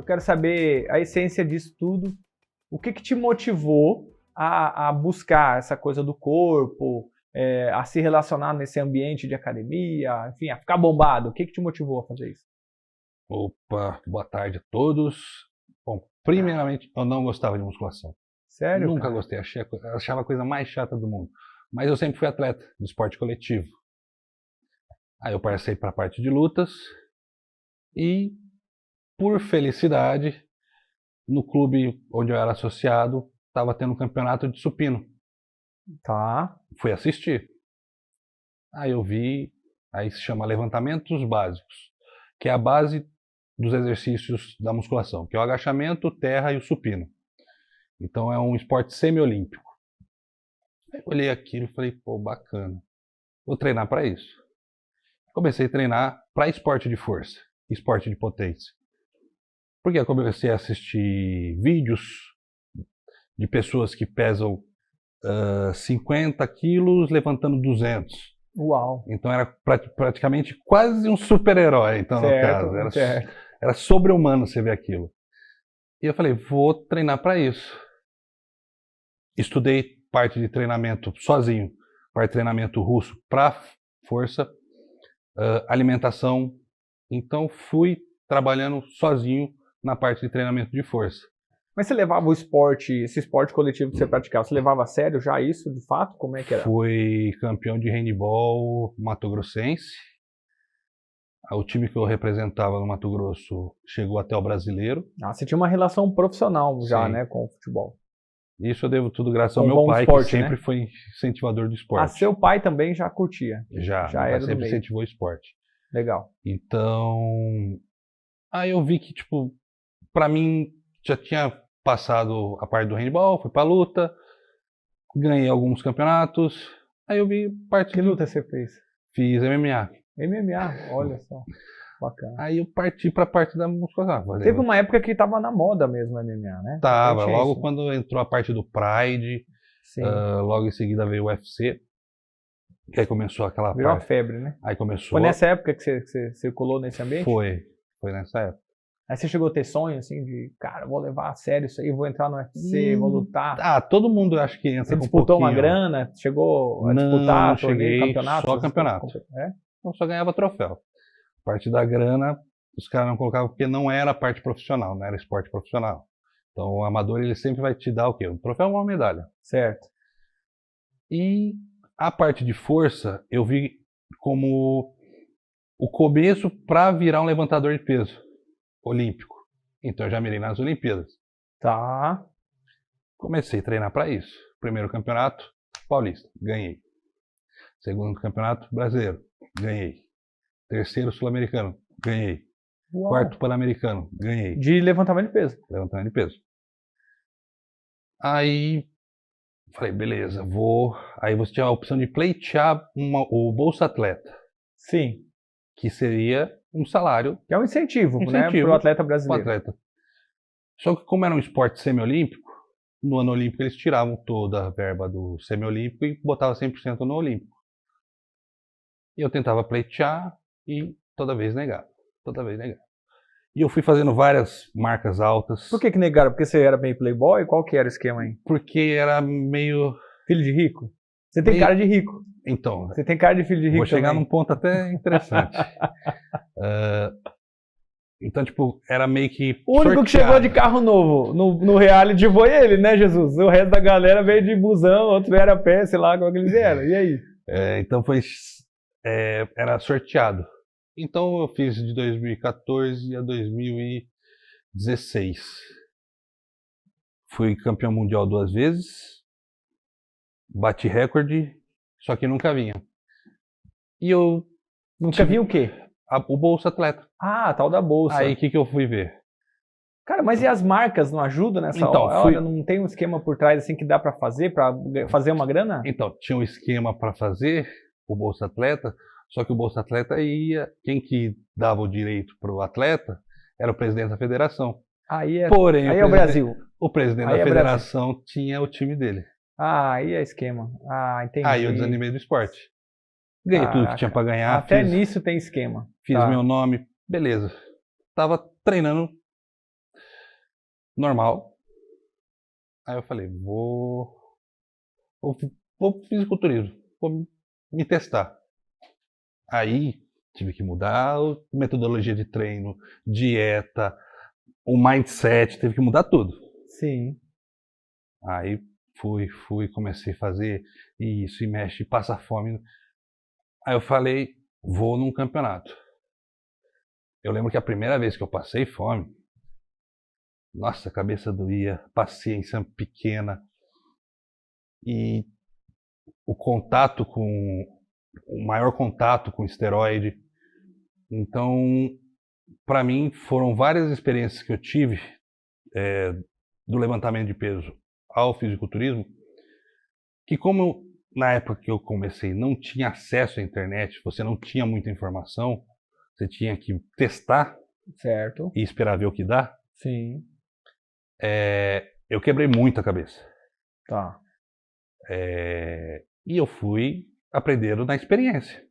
quero saber a essência disso tudo. O que te motivou a buscar essa coisa do corpo, a se relacionar nesse ambiente de academia, enfim, a ficar bombado? O que te motivou a fazer isso? Opa, boa tarde a todos. Bom, primeiramente, eu não gostava de musculação. Sério? Nunca cara? gostei, achava a coisa mais chata do mundo. Mas eu sempre fui atleta de esporte coletivo. Aí eu passei para a parte de lutas e, por felicidade, no clube onde eu era associado, estava tendo um campeonato de supino. Tá. Fui assistir. Aí eu vi, aí se chama levantamentos básicos, que é a base dos exercícios da musculação, que é o agachamento, terra e o supino. Então é um esporte semiolímpico. Aí eu olhei aquilo e falei, pô, bacana. Vou treinar para isso. Comecei a treinar para esporte de força, esporte de potência. Porque eu comecei a assistir vídeos de pessoas que pesam 50 quilos levantando 200. Uau. Então era praticamente quase um super-herói, então, no caso. Era sobre-humano você ver aquilo. E eu falei, vou treinar para isso. Estudei parte de treinamento sozinho, parte de treinamento russo para força, alimentação. Então fui trabalhando sozinho na parte de treinamento de força. Mas você levava o esporte, esse esporte coletivo que você praticava, você levava a sério já isso, de fato? Como é que era? Fui campeão de handebol mato-grossense. O time que eu representava no Mato Grosso chegou até o brasileiro. Ah, você tinha uma relação profissional já, Sim. né, com o futebol. Isso eu devo tudo graças ao Um meu bom pai, esporte, que sempre né? foi incentivador do esporte. Ah, seu pai também já curtia? Já era do sempre meio. incentivou o esporte. Legal. Então, aí eu vi que, tipo, pra mim, já tinha passado a parte do handebol, fui pra luta, ganhei alguns campeonatos, aí eu vi parte Que luta você fez? Fiz MMA. MMA, olha só. Bacana. Aí eu parti pra parte da musculação. Teve uma época que tava na moda mesmo o MMA, né? Tava, Tinha logo isso, né? quando entrou a parte do Pride, Sim. logo em seguida veio o UFC, que aí começou aquela Virou uma parte. febre, né? Aí começou. Foi nessa época que você circulou nesse ambiente? Foi nessa época. Aí você chegou a ter sonho, assim, de, cara, vou levar a sério isso aí, vou entrar no UFC, vou lutar. Ah, todo mundo acho que entra Você com disputou um uma pouquinho. grana? Chegou a Não, disputar não torneio, cheguei, campeonato? só campeonato. É? Eu só ganhava troféu. A parte da grana, os caras não colocavam porque não era parte profissional, não era esporte profissional. Então o amador ele sempre vai te dar o quê? Um troféu ou uma medalha. Certo. E a parte de força eu vi como o começo para virar um levantador de peso olímpico. Então eu já mirei nas Olimpíadas. Tá. Comecei a treinar para isso. Primeiro campeonato paulista, ganhei. Segundo campeonato brasileiro, ganhei. Terceiro sul-americano, ganhei. Uau. Quarto pan-americano, ganhei. De levantamento de peso. Levantamento de peso. Aí falei, beleza, vou. Aí você tinha a opção de pleitear o Bolsa Atleta. Sim. Que seria um salário. Que é um incentivo, né, para o atleta brasileiro. Pro atleta. Só que como era um esporte semiolímpico, no ano olímpico eles tiravam toda a verba do semiolímpico e botavam 100% no olímpico. E eu tentava pleitear e toda vez negava. Toda vez negava. E eu fui fazendo várias marcas altas. Por que negaram? Porque você era meio playboy? Qual que era o esquema aí? Porque era meio... Filho de rico? Você tem cara de rico. Então, você tem cara de filho de rico. Vou chegar também. num ponto até interessante. Então, tipo, era meio que o único que chegou de carro novo no reality foi ele, né, Jesus? O resto da galera veio de busão, outro veio a pé, sei lá como que eles eram. E aí? Então foi... era sorteado. Então eu fiz de 2014 a 2016. Fui campeão mundial 2 vezes. Bati recorde, só que nunca vinha. E eu... Nunca vinha o quê? O Bolsa Atleta. Ah, a tal da bolsa. Aí o que eu fui ver? Cara, mas e as marcas não ajudam nessa hora? Olha, não tem um esquema por trás assim que dá para fazer uma grana? Então, tinha um esquema para fazer o Bolsa Atleta, só que o Bolsa Atleta ia... Quem que dava o direito para o atleta era o presidente da federação. Porém, aí é o Brasil. O presidente da federação tinha o time dele. Ah, aí é esquema. Ah, entendi. Aí eu desanimei do esporte. Ganhei tudo que tinha para ganhar. Até nisso tem esquema. Fiz meu nome, beleza. Tava treinando normal. Aí eu falei, vou pro fisiculturismo, vou me testar. Aí tive que mudar a metodologia de treino, dieta, o mindset, teve que mudar tudo. Sim. Aí fui, comecei a fazer isso, e mexe, passa fome. Aí eu falei, vou num campeonato. Eu lembro que a primeira vez que eu passei fome, nossa, a cabeça doía, paciência pequena. E o maior contato com esteroide. Então, para mim, foram várias experiências que eu tive do levantamento de peso ao fisiculturismo, que como na época que eu comecei não tinha acesso à internet, você não tinha muita informação, você tinha que testar Certo. e esperar ver o que dá, Sim. eu quebrei muito a cabeça. Tá. E eu fui aprendendo na experiência.